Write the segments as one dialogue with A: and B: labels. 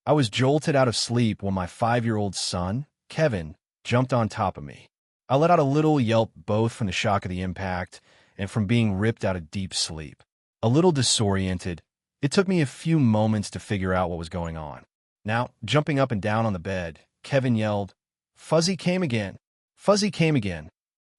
A: I was jolted out of sleep when my 5-year-old son, Kevin, jumped on top of me. I let out a little yelp both from the shock of the impact and from being ripped out of deep sleep. A little disoriented, it took me a few moments to figure out what was going on. Now, jumping up and down on the bed, Kevin yelled, "Fuzzy came again! Fuzzy came again!"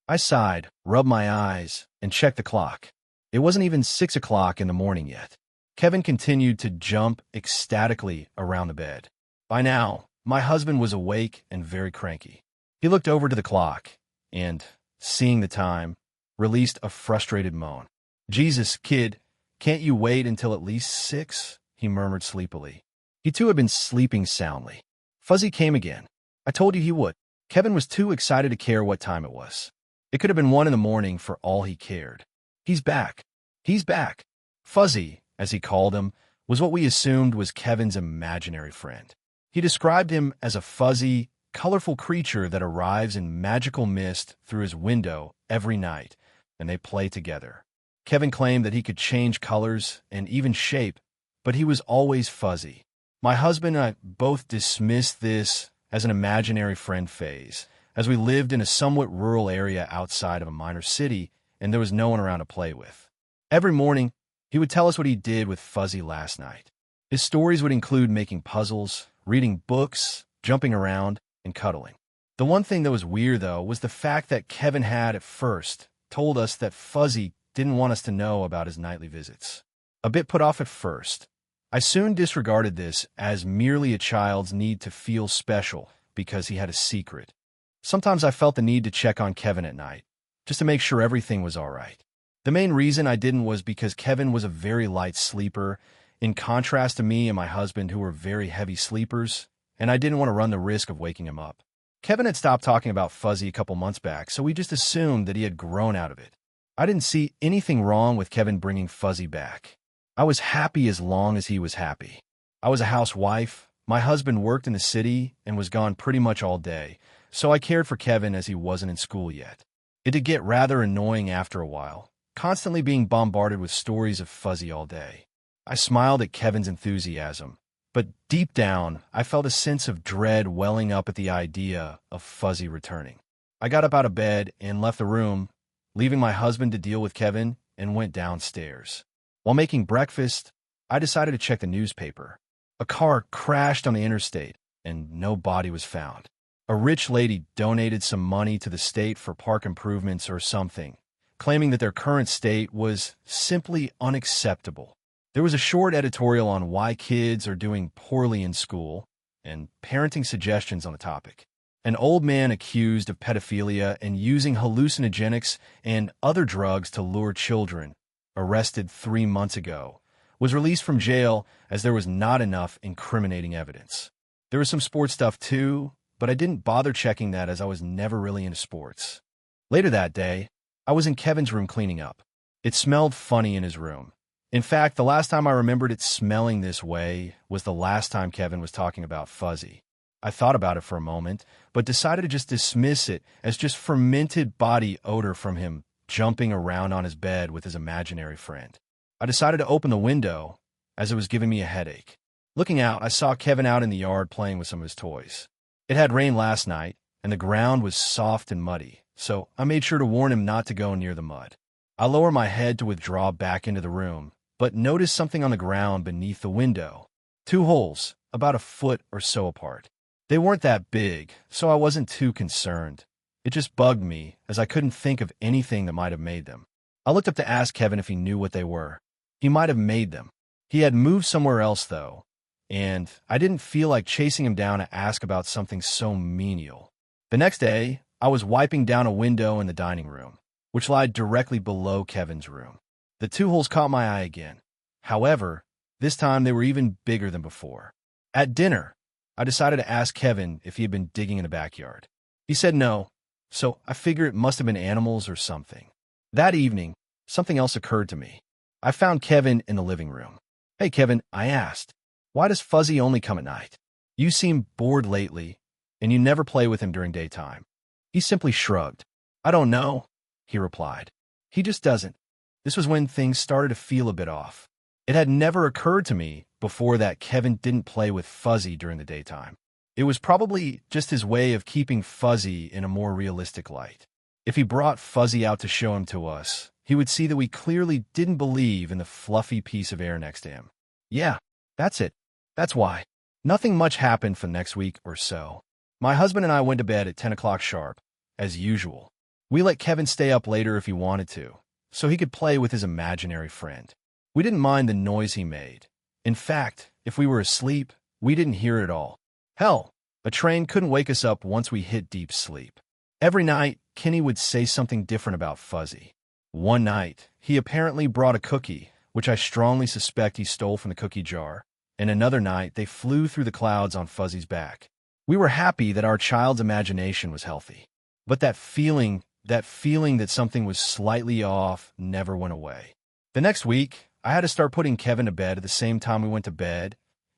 A: I sighed, rubbed my eyes, and checked the clock. It wasn't even 6 o'clock in the morning yet. Kevin continued to jump ecstatically around the bed. By now, my husband was awake and very cranky. He looked over to the clock and, seeing the time, released a frustrated moan. "Jesus, kid, can't you wait until at least 6?" he murmured sleepily. He too had been sleeping soundly. Fuzzy came again. I told you he would. Kevin was too excited to care what time it was. It could have been 1 in the morning for all he cared. He's back. He's back. Fuzzy, as he called him, was what we assumed was Kevin's imaginary friend. He described him as a fuzzy, colorful creature that arrives in magical mist through his window every night, and they play together. Kevin claimed that he could change colors and even shape, but he was always fuzzy. My husband and I both dismissed this as an imaginary friend phase, as we lived in a somewhat rural area outside of a minor city, and there was no one around to play with. Every morning, he would tell us what he did with Fuzzy last night. His stories would include making puzzles, reading books, jumping around, and cuddling. The one thing that was weird, though, was the fact that Kevin had, at first, told us that Fuzzy didn't want us to know about his nightly visits. A bit put off at first, I soon disregarded this as merely a child's need to feel special because he had a secret. Sometimes I felt the need to check on Kevin at night, just to make sure everything was all right. The main reason I didn't was because Kevin was a very light sleeper, in contrast to me and my husband who were very heavy sleepers, and I didn't want to run the risk of waking him up. Kevin had stopped talking about Fuzzy a couple months back, so we just assumed that he had grown out of it. I didn't see anything wrong with Kevin bringing Fuzzy back. I was happy as long as he was happy. I was a housewife, my husband worked in the city and was gone pretty much all day, so I cared for Kevin as he wasn't in school yet. It did get rather annoying after a while, constantly being bombarded with stories of Fuzzy all day. I smiled at Kevin's enthusiasm, but deep down, I felt a sense of dread welling up at the idea of Fuzzy returning. I got up out of bed and left the room, leaving my husband to deal with Kevin, and went downstairs. While making breakfast, I decided to check the newspaper. A car crashed on the interstate, and no body was found. A rich lady donated some money to the state for park improvements or something, claiming that their current state was simply unacceptable. There was a short editorial on why kids are doing poorly in school and parenting suggestions on the topic. An old man accused of pedophilia and using hallucinogenics and other drugs to lure children, arrested 3 months ago, was released from jail as there was not enough incriminating evidence. There was some sports stuff too, but I didn't bother checking that as I was never really into sports. Later that day, I was in Kevin's room cleaning up. It smelled funny in his room. In fact, the last time I remembered it smelling this way was the last time Kevin was talking about Fuzzy. I thought about it for a moment, but decided to just dismiss it as just fermented body odor from him jumping around on his bed with his imaginary friend. I decided to open the window as it was giving me a headache. Looking out, I saw Kevin out in the yard playing with some of his toys. It had rained last night, and the ground was soft and muddy, so I made sure to warn him not to go near the mud. I lowered my head to withdraw back into the room, but noticed something on the ground beneath the window. 2 holes, about a foot or so apart. They weren't that big, so I wasn't too concerned. It just bugged me, as I couldn't think of anything that might have made them. I looked up to ask Kevin if he knew what they were. He might have made them. He had moved somewhere else, though, and I didn't feel like chasing him down to ask about something so menial. The next day, I was wiping down a window in the dining room, which lied directly below Kevin's room. The 2 holes caught my eye again. However, this time they were even bigger than before. At dinner, I decided to ask Kevin if he had been digging in the backyard. He said no, so I figure it must have been animals or something. That evening, something else occurred to me. I found Kevin in the living room. "Hey, Kevin," I asked, "why does Fuzzy only come at night? You seem bored lately, and you never play with him during daytime." He simply shrugged. "I don't know," he replied. "He just doesn't." This was when things started to feel a bit off. It had never occurred to me before that Kevin didn't play with Fuzzy during the daytime. It was probably just his way of keeping Fuzzy in a more realistic light. If he brought Fuzzy out to show him to us, he would see that we clearly didn't believe in the fluffy piece of air next to him. Yeah, that's it. That's why. Nothing much happened for the next week or so. My husband and I went to bed at 10 o'clock sharp, as usual. We let Kevin stay up later if he wanted to, so he could play with his imaginary friend. We didn't mind the noise he made. In fact, if we were asleep, we didn't hear it at all. Hell, a train couldn't wake us up once we hit deep sleep. Every night, Kenny would say something different about Fuzzy. One night, he apparently brought a cookie, which I strongly suspect he stole from the cookie jar, and another night they flew through the clouds on Fuzzy's back. We were happy that our child's imagination was healthy. But that feeling that something was slightly off never went away. The next week, I had to start putting Kevin to bed at the same time we went to bed,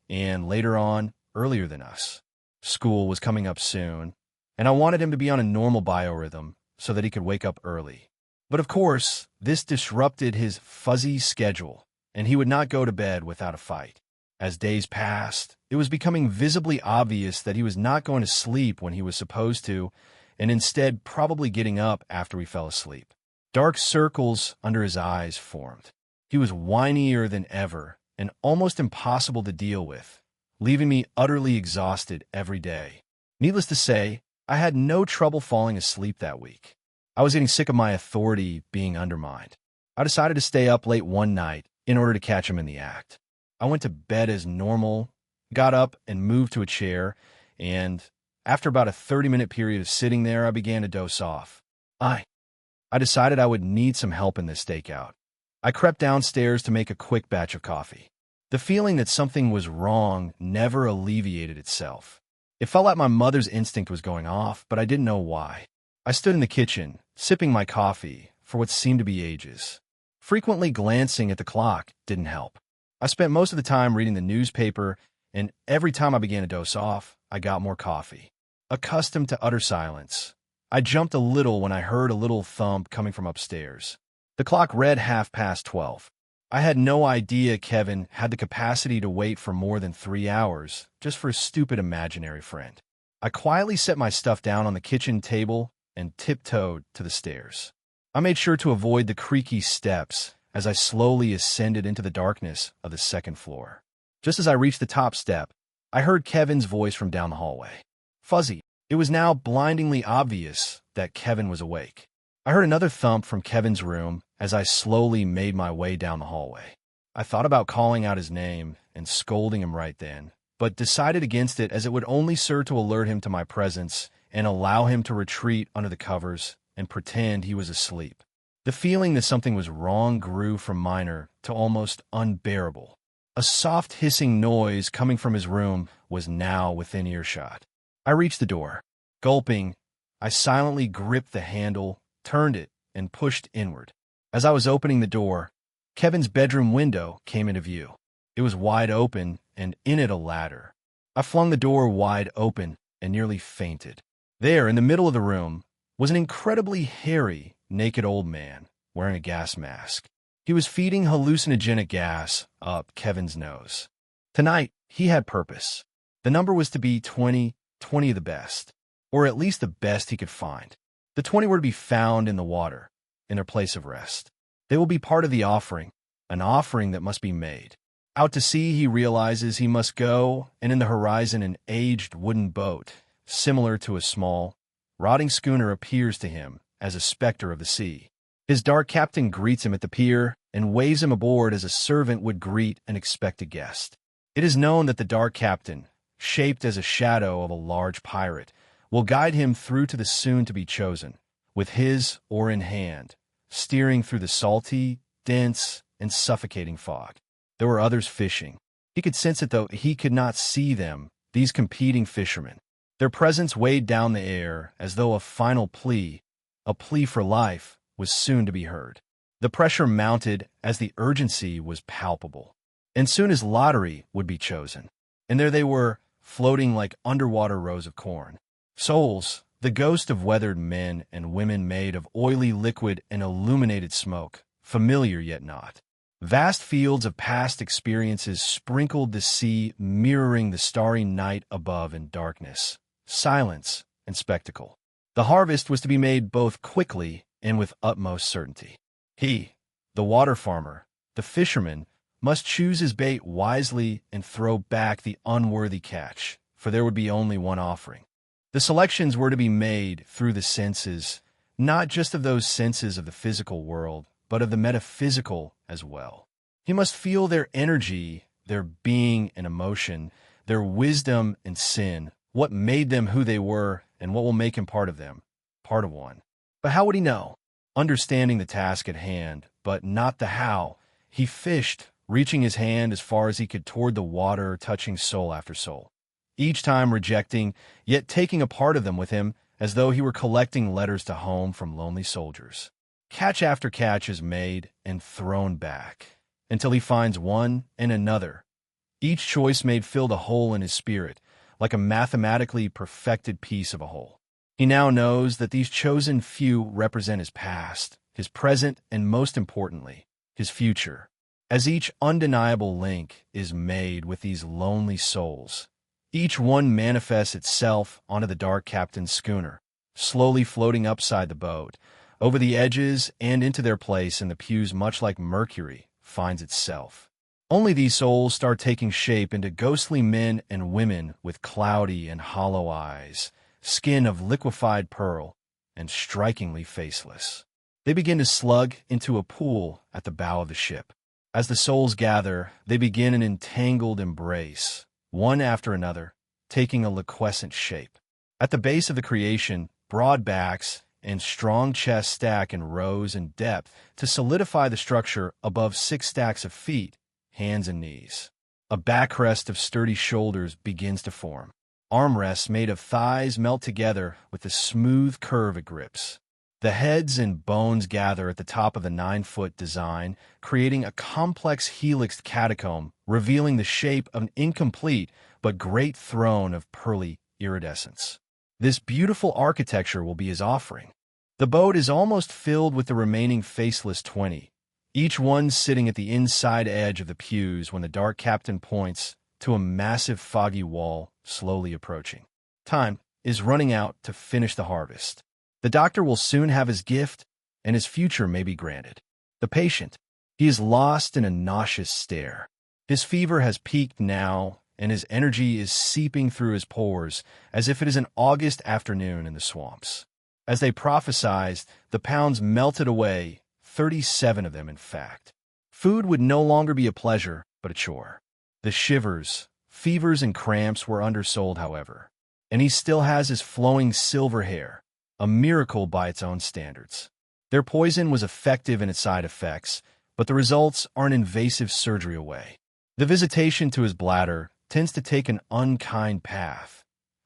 A: and later on, earlier than us. School was coming up soon, and I wanted him to be on a normal biorhythm so that he could wake up early. But of course, this disrupted his fuzzy schedule, and he would not go to bed without a fight. As days passed, it was becoming visibly obvious that he was not going to sleep when he was supposed to, and instead probably getting up after we fell asleep. Dark circles under his eyes formed. He was whinier than ever and almost impossible to deal with, leaving me utterly exhausted every day. Needless to say, I had no trouble falling asleep that week. I was getting sick of my authority being undermined. I decided to stay up late one night in order to catch him in the act. I went to bed as normal, got up and moved to a chair, and after about a 30-minute period of sitting there, I began to doze off. I decided I would need some help in this stakeout. I crept downstairs to make a quick batch of coffee. The feeling that something was wrong never alleviated itself. It felt like my mother's instinct was going off, but I didn't know why. I stood in the kitchen, sipping my coffee for what seemed to be ages. Frequently glancing at the clock didn't help. I spent most of the time reading the newspaper, and every time I began to doze off, I got more coffee. Accustomed to utter silence, I jumped a little when I heard a little thump coming from upstairs. The clock read 12:30. I had no idea Kevin had the capacity to wait for more than 3 hours just for a stupid imaginary friend. I quietly set my stuff down on the kitchen table and tiptoed to the stairs. I made sure to avoid the creaky steps as I slowly ascended into the darkness of the second floor. Just as I reached the top step, I heard Kevin's voice from down the hallway. Fuzzy. It was now blindingly obvious that Kevin was awake. I heard another thump from Kevin's room as I slowly made my way down the hallway. I thought about calling out his name and scolding him right then, but decided against it as it would only serve to alert him to my presence and allow him to retreat under the covers and pretend he was asleep. The feeling that something was wrong grew from minor to almost unbearable. A soft hissing noise coming from his room was now within earshot. I reached the door. Gulping, I silently gripped the handle, turned it, and pushed inward. As I was opening the door, Kevin's bedroom window came into view. It was wide open, and in it a ladder. I flung the door wide open and nearly fainted. There, in the middle of the room, was an incredibly hairy, naked old man wearing a gas mask. He was feeding hallucinogenic gas up Kevin's nose. Tonight, he had purpose. The number was to be 20 of the best, or at least the best he could find. The 20 were to be found in the water, in their place of rest. They will be part of the offering, an offering that must be made. Out to sea, he realizes he must go, and in the horizon an aged wooden boat, similar to a small, rotting schooner, appears to him as a specter of the sea. His dark captain greets him at the pier and waves him aboard as a servant would greet an expected guest. It is known that the dark captain, shaped as a shadow of a large pirate, will guide him through to the soon-to-be-chosen, with his oar in hand, steering through the salty, dense, and suffocating fog. There were others fishing. He could sense it, though he could not see them, these competing fishermen. Their presence weighed down the air as though a final plea, a plea for life, was soon to be heard. The pressure mounted as the urgency was palpable. And soon his lottery would be chosen. And there they were, floating like underwater rows of corn. Souls, the ghost of weathered men and women made of oily liquid and illuminated smoke, familiar yet not. Vast fields of past experiences sprinkled the sea, mirroring the starry night above in darkness, silence, and spectacle. The harvest was to be made both quickly and with utmost certainty. He, the water farmer, the fisherman, must choose his bait wisely and throw back the unworthy catch, for there would be only one offering. The selections were to be made through the senses, not just of those senses of the physical world, but of the metaphysical as well. He must feel their energy, their being and emotion, their wisdom and sin, what made them who they were, and what will make him part of them, part of one. But how would he know? Understanding the task at hand, but not the how, he fished, reaching his hand as far as he could toward the water, touching soul after soul, each time rejecting, yet taking a part of them with him, as though he were collecting letters to home from lonely soldiers. Catch after catch is made and thrown back, until he finds one and another. Each choice made filled a hole in his spirit, like a mathematically perfected piece of a whole. He now knows that these chosen few represent his past, his present, and most importantly, his future. As each undeniable link is made with these lonely souls, each one manifests itself onto the dark captain's schooner, slowly floating upside the boat, over the edges and into their place in the pews, much like Mercury finds itself. Only these souls start taking shape into ghostly men and women with cloudy and hollow eyes, skin of liquefied pearl, and strikingly faceless. They begin to slug into a pool at the bow of the ship. As the souls gather, they begin an entangled embrace, one after another, taking a liquescent shape. At the base of the creation, broad backs and strong chests stack in rows and depth to solidify the structure above 6 stacks of feet, hands and knees. A backrest of sturdy shoulders begins to form. Armrests made of thighs melt together with the smooth curve it grips. The heads and bones gather at the top of the 9-foot design, creating a complex helixed catacomb, revealing the shape of an incomplete but great throne of pearly iridescence. This beautiful architecture will be his offering. The boat is almost filled with the remaining faceless 20, each one sitting at the inside edge of the pews when the dark captain points to a massive foggy wall slowly approaching. Time is running out to finish the harvest. The doctor will soon have his gift, and his future may be granted. The patient, he is lost in a nauseous stare. His fever has peaked now, and his energy is seeping through his pores as if it is an August afternoon in the swamps. As they prophesied, the pounds melted away, 37 of them in fact. Food would no longer be a pleasure, but a chore. The shivers, fevers, and cramps were undersold, however, and he still has his flowing silver hair, a miracle by its own standards. Their poison was effective in its side effects, but the results are an invasive surgery away. The visitation to his bladder tends to take an unkind path,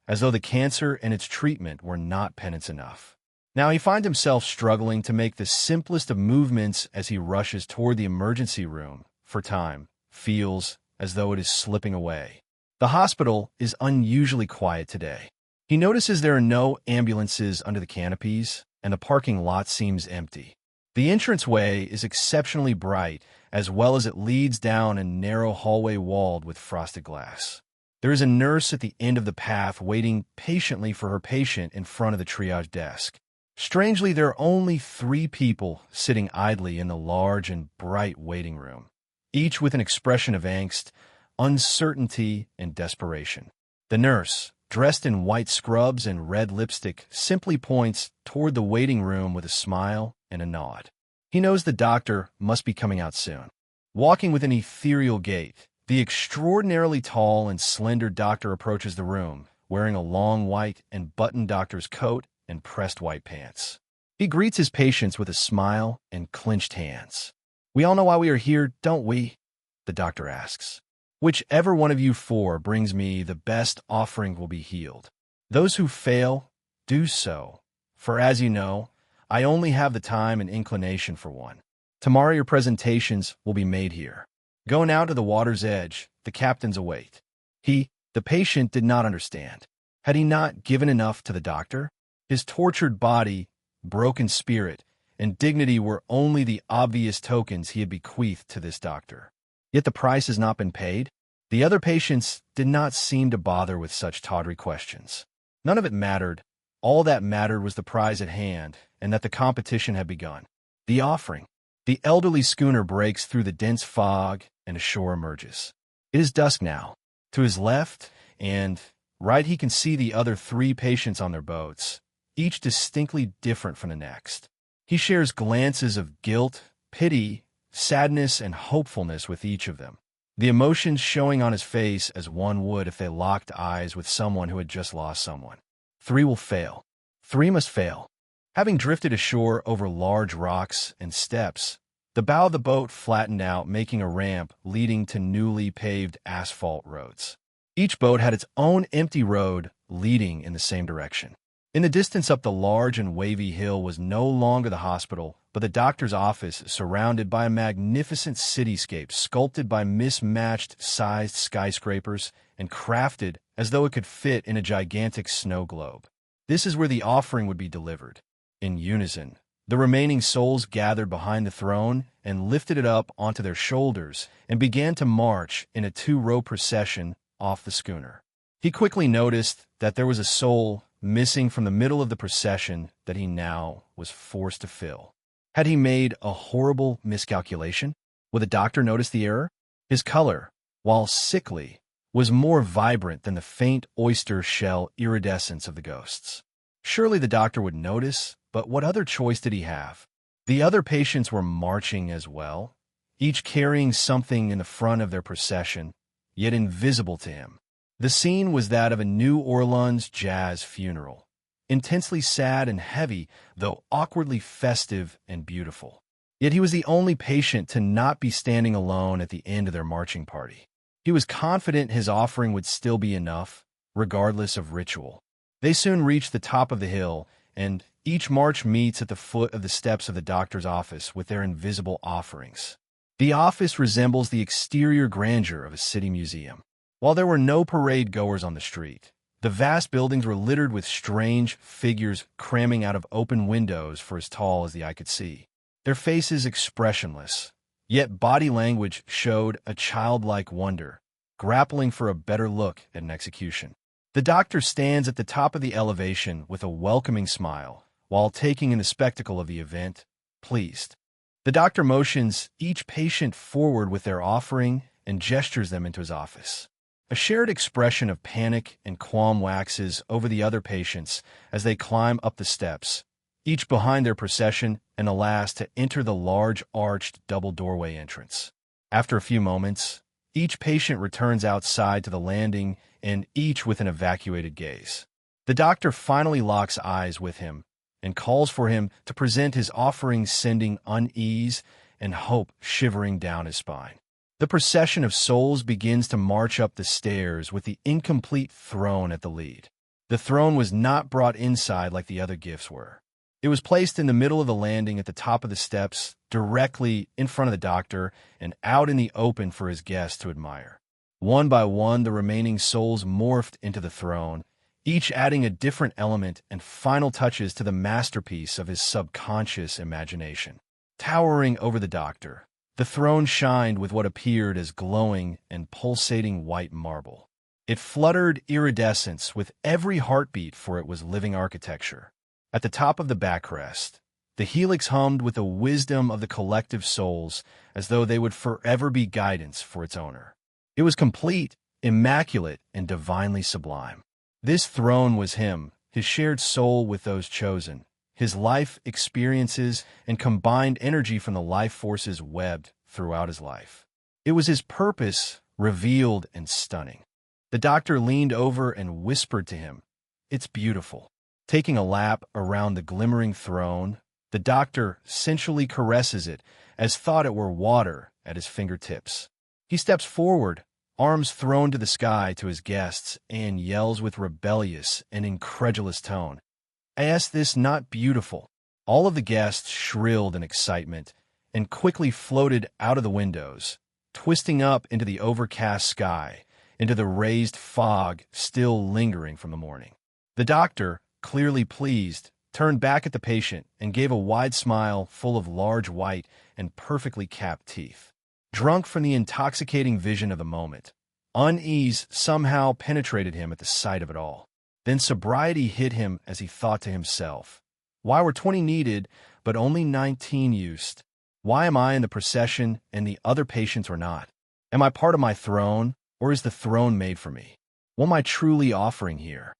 A: as though the cancer and its treatment were not penance enough. Now he finds himself struggling to make the simplest of movements as he rushes toward the emergency room, for time feels as though it is slipping away. The hospital is unusually quiet today. He notices there are no ambulances under the canopies, and the parking lot seems empty. The entranceway is exceptionally bright, as well as it leads down a narrow hallway walled with frosted glass. There is a nurse at the end of the path waiting patiently for her patient in front of the triage desk. Strangely, there are only 3 people sitting idly in the large and bright waiting room, each with an expression of angst, uncertainty, and desperation. The nurse, dressed in white scrubs and red lipstick, simply points toward the waiting room with a smile and a nod. He knows the doctor must be coming out soon. Walking with an ethereal gait, the extraordinarily tall and slender doctor approaches the room, wearing a long white and buttoned doctor's coat and pressed white pants. He greets his patients with a smile and clenched hands. "We all know why we are here, don't we?" the doctor asks. "Whichever one of you 4 brings me the best offering will be healed. Those who fail, do so, for as you know, I only have the time and inclination for one. Tomorrow your presentations will be made here. Go now to the water's edge, the captains await." He, the patient, did not understand. Had he not given enough to the doctor? His tortured body, broken spirit, and dignity were only the obvious tokens he had bequeathed to this doctor. Yet the price has not been paid? The other patients did not seem to bother with such tawdry questions. None of it mattered. All that mattered was the prize at hand, and that the competition had begun. The offering. The elderly schooner breaks through the dense fog, and a shore emerges. It is dusk now. To his left and right he can see the other 3 patients on their boats, each distinctly different from the next. He shares glances of guilt, pity, sadness, and hopefulness with each of them, the emotions showing on his face as one would if they locked eyes with someone who had just lost someone. 3 will fail. 3 must fail. Having drifted ashore over large rocks and steps, the bow of the boat flattened out, making a ramp leading to newly paved asphalt roads. Each boat had its own empty road leading in the same direction. In the distance up the large and wavy hill was no longer the hospital, but the doctor's office, surrounded by a magnificent cityscape sculpted by mismatched sized skyscrapers and crafted as though it could fit in a gigantic snow globe. This is where the offering would be delivered. In unison, the remaining souls gathered behind the throne and lifted it up onto their shoulders and began to march in a 2-row procession off the schooner. He quickly noticed that there was a soul missing from the middle of the procession that he now was forced to fill. Had he made a horrible miscalculation? Would the doctor notice the error? His color, while sickly, was more vibrant than the faint oyster shell iridescence of the ghosts. Surely the doctor would notice, but what other choice did he have? The other patients were marching as well, each carrying something in the front of their procession, yet invisible to him. The scene was that of a New Orleans jazz funeral, intensely sad and heavy, though awkwardly festive and beautiful. Yet he was the only patient to not be standing alone at the end of their marching party. He was confident his offering would still be enough, regardless of ritual. They soon reached the top of the hill, and each march meets at the foot of the steps of the doctor's office with their invisible offerings. The office resembles the exterior grandeur of a city museum. While there were no parade-goers on the street, the vast buildings were littered with strange figures cramming out of open windows for as tall as the eye could see. Their faces expressionless, yet body language showed a childlike wonder, grappling for a better look at an execution. The doctor stands at the top of the elevation with a welcoming smile, while taking in the spectacle of the event, pleased. The doctor motions each patient forward with their offering and gestures them into his office. A shared expression of panic and qualm waxes over the other patients as they climb up the steps, each behind their procession and the last to enter the large arched double doorway entrance. After a few moments, each patient returns outside to the landing and each with an evacuated gaze. The doctor finally locks eyes with him and calls for him to present his offering, sending unease and hope shivering down his spine. The procession of souls begins to march up the stairs with the incomplete throne at the lead. The throne was not brought inside like the other gifts were. It was placed in the middle of the landing at the top of the steps, directly in front of the doctor and out in the open for his guests to admire. One by one, the remaining souls morphed into the throne, each adding a different element and final touches to the masterpiece of his subconscious imagination. Towering over the doctor, the throne shined with what appeared as glowing and pulsating white marble. It fluttered iridescence with every heartbeat, for it was living architecture. At the top of the backrest, the helix hummed with the wisdom of the collective souls, as though they would forever be guidance for its owner. It was complete, immaculate, and divinely sublime. This throne was him, his shared soul with those chosen, his life experiences and combined energy from the life forces webbed throughout his life. It was his purpose, revealed and stunning. The doctor leaned over and whispered to him, "It's beautiful." Taking a lap around the glimmering throne, the doctor sensually caresses it as thought it were water at his fingertips. He steps forward, arms thrown to the sky to his guests, and yells with rebellious and incredulous tone, "Is this not beautiful?" All of the guests shrilled in excitement and quickly floated out of the windows, twisting up into the overcast sky, into the raised fog still lingering from the morning. The doctor, clearly pleased, turned back at the patient, and gave a wide smile full of large white and perfectly capped teeth. Drunk from the intoxicating vision of the moment, unease somehow penetrated him at the sight of it all. Then sobriety hit him as he thought to himself, why were 20 needed, but only 19 used? Why am I in the procession and the other patients are not? Am I part of my throne, or is the throne made for me? What am I truly offering here?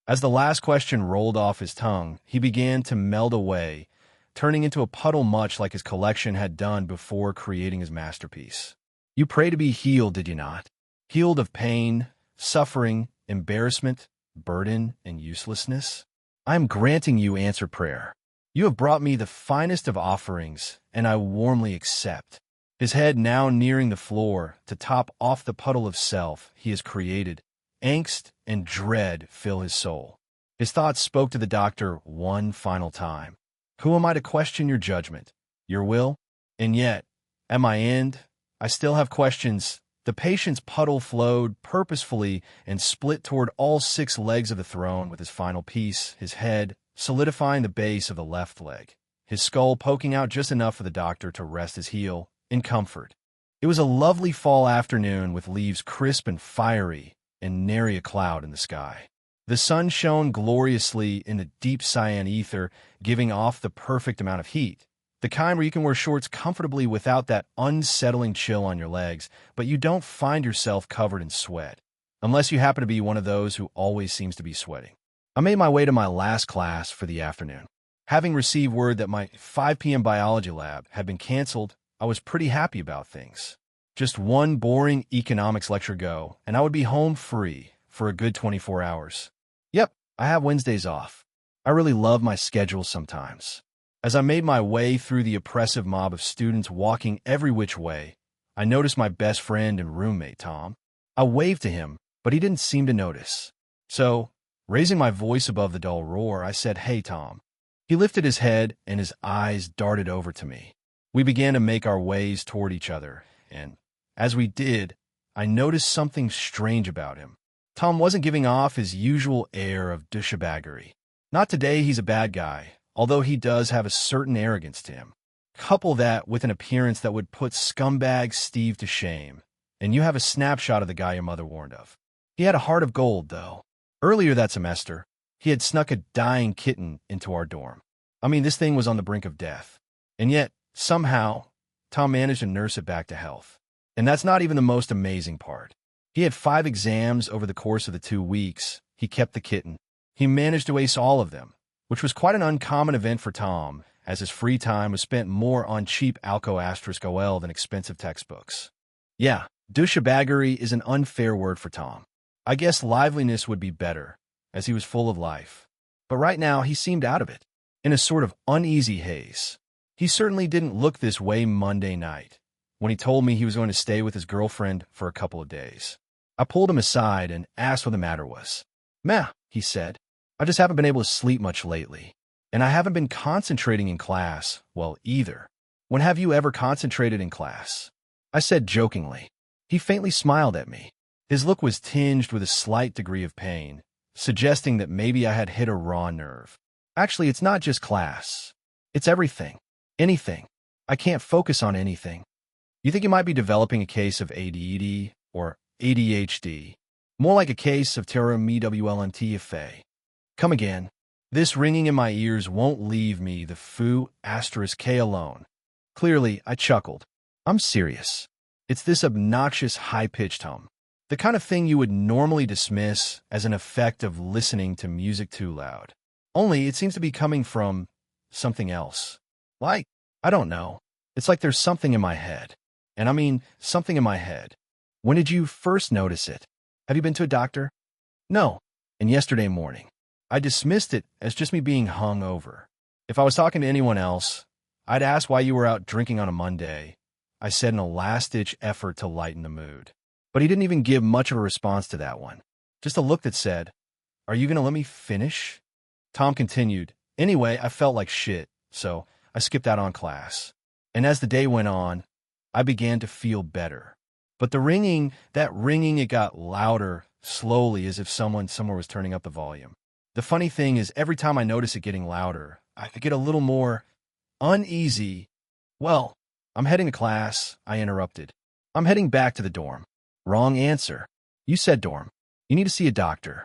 A: As the last question rolled off his tongue, he began to melt away, turning into a puddle much like his collection had done before creating his masterpiece. You pray to be healed, did you not? Healed of pain, suffering, embarrassment, burden, and uselessness? I am granting you answered prayer. You have brought me the finest of offerings, and I warmly accept. His head now nearing the floor, to top off the puddle of self he has created, angst and dread fill his soul. His thoughts spoke to the doctor one final time. Who am I to question your judgment, your will? And yet, at my end, I still have questions. The patient's puddle flowed purposefully and split toward all 6 legs of the throne with his final piece, his head solidifying the base of the left leg, his skull poking out just enough for the doctor to rest his heel in comfort. It was a lovely fall afternoon with leaves crisp and fiery and nary a cloud in the sky. The sun shone gloriously in the deep cyan ether, giving off the perfect amount of heat. The kind where you can wear shorts comfortably without that unsettling chill on your legs, but you don't find yourself covered in sweat, unless you happen to be one of those who always seems to be sweating. I made my way to my last class for the afternoon. Having received word that my 5 p.m. biology lab had been canceled, I was pretty happy about things. Just one boring economics lecture go, and I would be home free for a good 24 hours. Yep, I have Wednesdays off. I really love my schedule sometimes. As I made my way through the oppressive mob of students walking every which way, I noticed my best friend and roommate, Tom. I waved to him, but he didn't seem to notice. So, raising my voice above the dull roar, I said, "Hey, Tom." He lifted his head and his eyes darted over to me. We began to make our ways toward each other, and as we did, I noticed something strange about him. Tom wasn't giving off his usual air of douchebaggery. Not today he's a bad guy, although he does have a certain arrogance to him. Couple that with an appearance that would put scumbag Steve to shame, and you have a snapshot of the guy your mother warned of. He had a heart of gold, though. Earlier that semester, he had snuck a dying kitten into our dorm. I mean, this thing was on the brink of death. And yet, somehow, Tom managed to nurse it back to health. And that's not even the most amazing part. He had 5 exams over the course of the 2 weeks. He kept the kitten. He managed to ace all of them, which was quite an uncommon event for Tom, as his free time was spent more on cheap Alco**OL than expensive textbooks. Yeah, douchebaggery is an unfair word for Tom. I guess liveliness would be better, as he was full of life. But right now, he seemed out of it, in a sort of uneasy haze. He certainly didn't look this way Monday night, when he told me he was going to stay with his girlfriend for a couple of days. I pulled him aside and asked what the matter was. "Meh," he said. "I just haven't been able to sleep much lately. And I haven't been concentrating in class, well, either. When have you ever concentrated in class?" I said jokingly. He faintly smiled at me. His look was tinged with a slight degree of pain, suggesting that maybe I had hit a raw nerve. Actually, it's not just class. It's everything. Anything. I can't focus on anything. You think you might be developing a case of ADD or ADHD? More like a case of TMWLNTFA. Come again. This ringing in my ears won't leave me the foo**k alone. Clearly, I chuckled. I'm serious. It's this obnoxious high-pitched hum. The kind of thing you would normally dismiss as an effect of listening to music too loud. Only it seems to be coming from something else. Like, I don't know. It's like there's something in my head. And I mean, something in my head. When did you first notice it? Have you been to a doctor? No. And yesterday morning. I dismissed it as just me being hung over. If I was talking to anyone else, I'd ask why you were out drinking on a Monday. I said in a last-ditch effort to lighten the mood. But he didn't even give much of a response to that one. Just a look that said, "Are you going to let me finish?" Tom continued, "Anyway, I felt like shit, so I skipped out on class. And as the day went on, I began to feel better. But the ringing, it got louder, slowly, as if someone somewhere was turning up the volume. The funny thing is, every time I notice it getting louder, I get a little more uneasy. Well, I'm heading to class, I interrupted. I'm heading back to the dorm. Wrong answer. You said dorm. You need to see a doctor.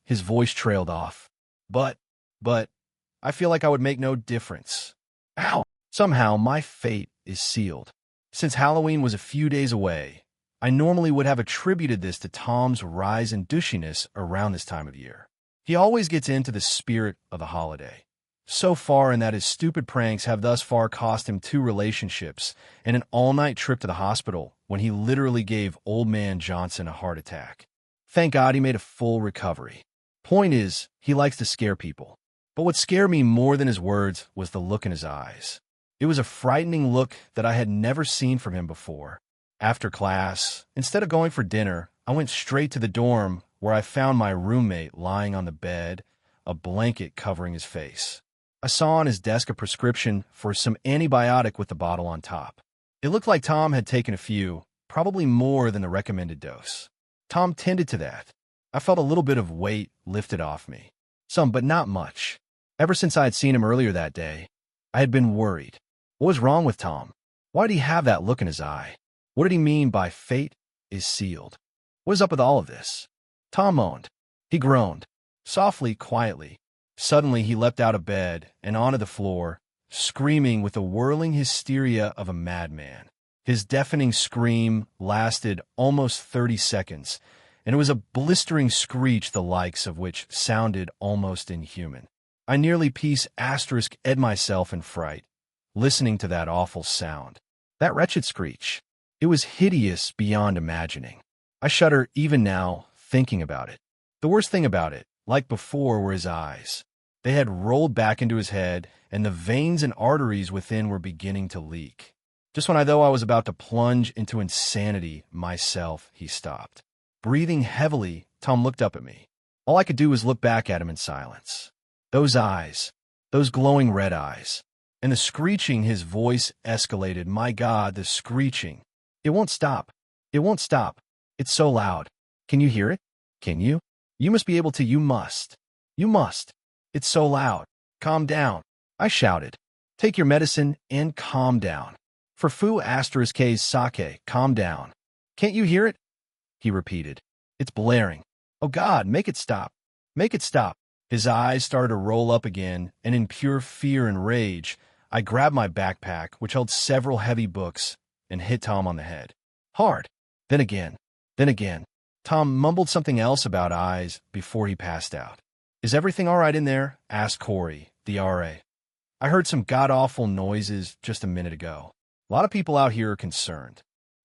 A: His voice trailed off. But, I feel like I would make no difference. Ow! Somehow, my fate is sealed. Since Halloween was a few days away, I normally would have attributed this to Tom's rise in douchiness around this time of year. He always gets into the spirit of the holiday. So far in that his stupid pranks have thus far cost him 2 relationships and an all-night trip to the hospital when he literally gave Old Man Johnson a heart attack. Thank God he made a full recovery. Point is, he likes to scare people. But what scared me more than his words was the look in his eyes. It was a frightening look that I had never seen from him before. After class, instead of going for dinner, I went straight to the dorm where I found my roommate lying on the bed, a blanket covering his face. I saw on his desk a prescription for some antibiotic with the bottle on top. It looked like Tom had taken a few, probably more than the recommended dose. Tom tended to that. I felt a little bit of weight lifted off me. Some, but not much. Ever since I had seen him earlier that day, I had been worried. What was wrong with Tom? Why did he have that look in his eye? What did he mean by fate is sealed? What is up with all of this? Tom moaned. He groaned. Softly, quietly. Suddenly, he leapt out of bed and onto the floor, screaming with the whirling hysteria of a madman. His deafening scream lasted almost 30 seconds, and it was a blistering screech the likes of which sounded almost inhuman. I nearly *ed myself in fright, listening to that awful sound. That wretched screech. It was hideous beyond imagining. I shudder even now, thinking about it. The worst thing about it, like before, were his eyes. They had rolled back into his head, and the veins and arteries within were beginning to leak. Just when I was about to plunge into insanity myself, he stopped. Breathing heavily, Tom looked up at me. All I could do was look back at him in silence. Those eyes, those glowing red eyes, and the screeching. His voice escalated. My God, the screeching. It won't stop. It won't stop. It's so loud. Can you hear it? Can you? You must be able to. You must. You must. It's so loud. Calm down, I shouted. Take your medicine and calm down. For foo *K's sake, calm down. Can't you hear it? He repeated. It's blaring. Oh God, make it stop. Make it stop. His eyes started to roll up again, and in pure fear and rage, I grabbed my backpack, which held several heavy books, and hit Tom on the head. Hard. Then again. Then again. Tom mumbled something else about eyes before he passed out. Is everything all right in there? Asked Corey, the RA. I heard some god-awful noises just a minute ago. A lot of people out here are concerned.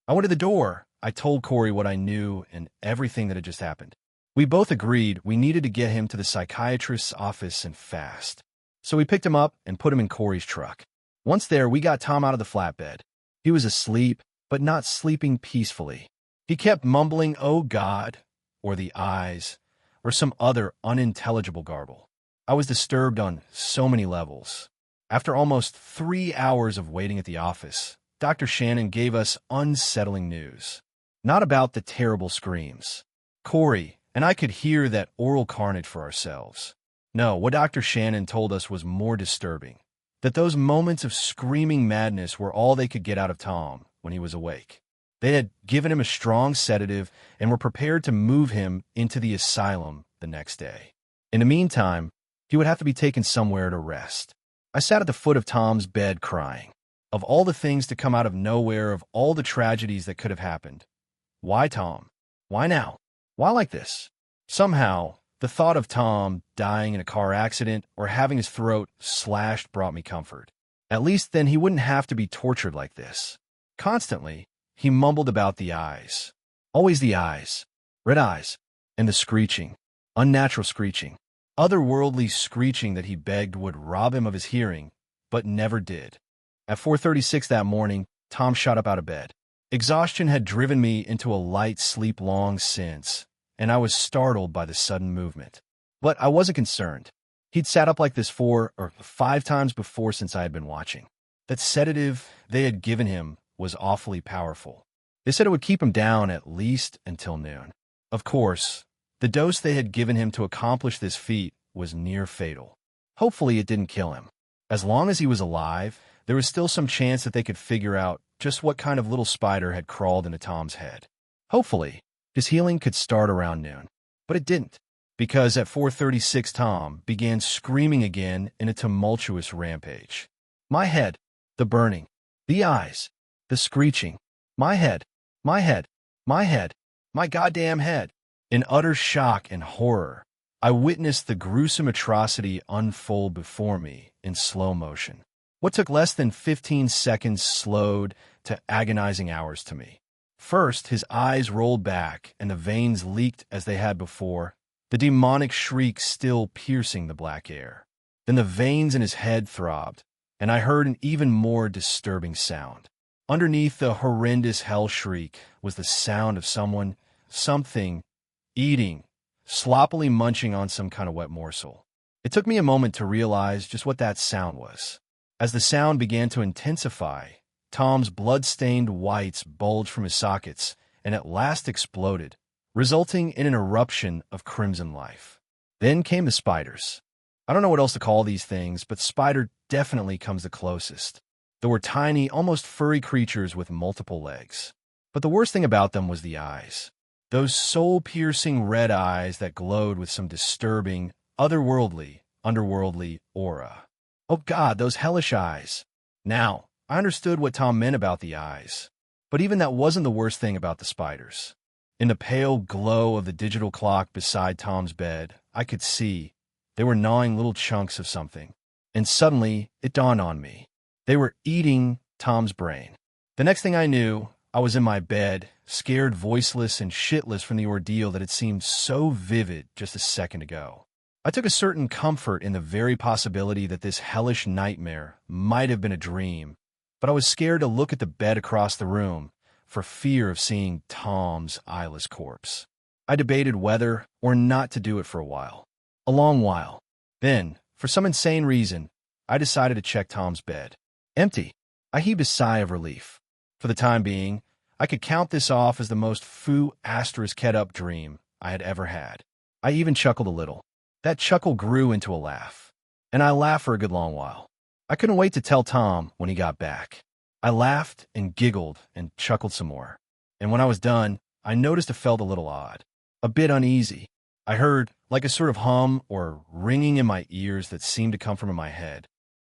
A: I went to the door. I told Corey what I knew and everything that had just happened. We both agreed we needed to get him to the psychiatrist's office and fast. So we picked him up and put him in Corey's truck. Once there, we got Tom out of the flatbed. He was asleep, but not sleeping peacefully. He kept mumbling, "Oh God," or the eyes, or some other unintelligible garble. I was disturbed on so many levels. After almost 3 hours of waiting at the office, Dr. Shannon gave us unsettling news. Not about the terrible screams. Corey and I could hear that oral carnage for ourselves. No, what Dr. Shannon told us was more disturbing. That those moments of screaming madness were all they could get out of Tom when he was awake. They had given him a strong sedative and were prepared to move him into the asylum the next day. In the meantime, he would have to be taken somewhere to rest. I sat at the foot of Tom's bed crying. Of all the things to come out of nowhere, of all the tragedies that could have happened. Why Tom? Why now? Why like this? Somehow, the thought of Tom dying in a car accident or having his throat slashed brought me comfort. At least then he wouldn't have to be tortured like this. Constantly, he mumbled about the eyes. Always the eyes. Red eyes. And the screeching. Unnatural screeching. Otherworldly screeching that he begged would rob him of his hearing, but never did. At 4:36 that morning, Tom shot up out of bed. Exhaustion had driven me into a light sleep long since, and I was startled by the sudden movement. But I wasn't concerned. He'd sat up like this 4 or 5 times before since I had been watching. That sedative they had given him was awfully powerful. They said it would keep him down at least until noon. Of course, The dose they had given him to accomplish this feat was near fatal. Hopefully it didn't kill him. As long as he was alive, there was still some chance that they could figure out just what kind of little spider had crawled into Tom's head. Hopefully, his healing could start around noon. But it didn't, because at 4:36 Tom began screaming again in a tumultuous rampage. My head, the burning, the eyes, the screeching, my head, my head, my head, my goddamn head. In utter shock and horror, I witnessed the gruesome atrocity unfold before me in slow motion. What took less than 15 seconds slowed to agonizing hours to me. First, his eyes rolled back and the veins leaked as they had before, the demonic shriek still piercing the black air. Then the veins in his head throbbed, and I heard an even more disturbing sound. Underneath the horrendous hell shriek was the sound of something, eating, sloppily munching on some kind of wet morsel. It took me a moment to realize just what that sound was. As the sound began to intensify, Tom's blood-stained whites bulged from his sockets and at last exploded, resulting in an eruption of crimson life. Then came the spiders. I don't know what else to call these things, but spider definitely comes the closest. They were tiny, almost furry creatures with multiple legs. But the worst thing about them was the eyes. Those soul-piercing red eyes that glowed with some disturbing, underworldly aura. Oh God, those hellish eyes. Now, I understood what Tom meant about the eyes. But even that wasn't the worst thing about the spiders. In the pale glow of the digital clock beside Tom's bed, I could see they were gnawing little chunks of something. And suddenly, it dawned on me. They were eating Tom's brain. The next thing I knew, I was in my bed, scared, voiceless, and shitless from the ordeal that had seemed so vivid just a second ago. I took a certain comfort in the very possibility that this hellish nightmare might have been a dream, but I was scared to look at the bed across the room for fear of seeing Tom's eyeless corpse. I debated whether or not to do it for a long while. Then, for some insane reason, I decided to check Tom's bed. Empty. I heaved a sigh of relief. For the time being, I could count this off as the most foo-asterisk-head-up dream I had ever had. I even chuckled a little. That chuckle grew into a laugh, and I laughed for a good long while. I couldn't wait to tell Tom when he got back. I laughed and giggled and chuckled some more. And when I was done, I noticed it felt a little odd, a bit uneasy. I heard like a sort of hum or ringing in my ears that seemed to come from in my head.